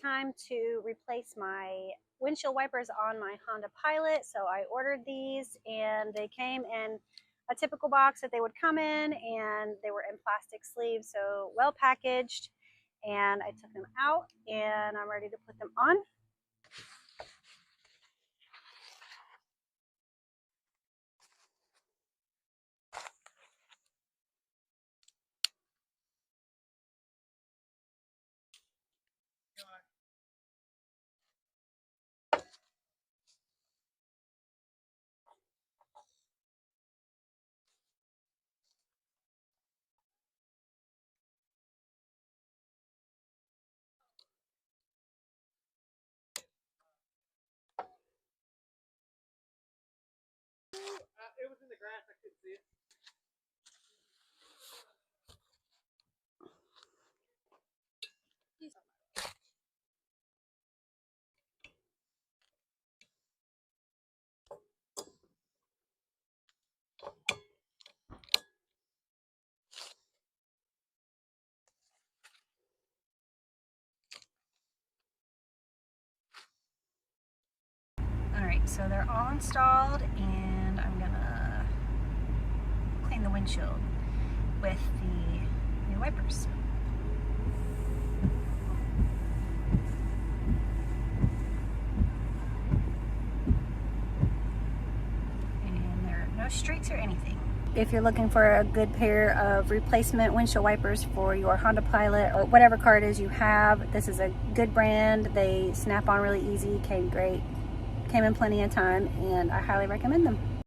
time to replace my windshield wipers on my Honda Pilot. So I ordered these and they came in a typical box that they would come in, and they were in plastic sleeves, so well packaged. And I took them out and I'm ready to put them on. It was in the grass, I couldn't see it. Alright, so they're all installed, and I'm gonna clean the windshield with the new wipers. And there are no streaks or anything. If you're looking for a good pair of replacement windshield wipers for your Honda Pilot or whatever car it is you have, this is a good brand. They snap on really easy, came great, came in plenty of time, and I highly recommend them.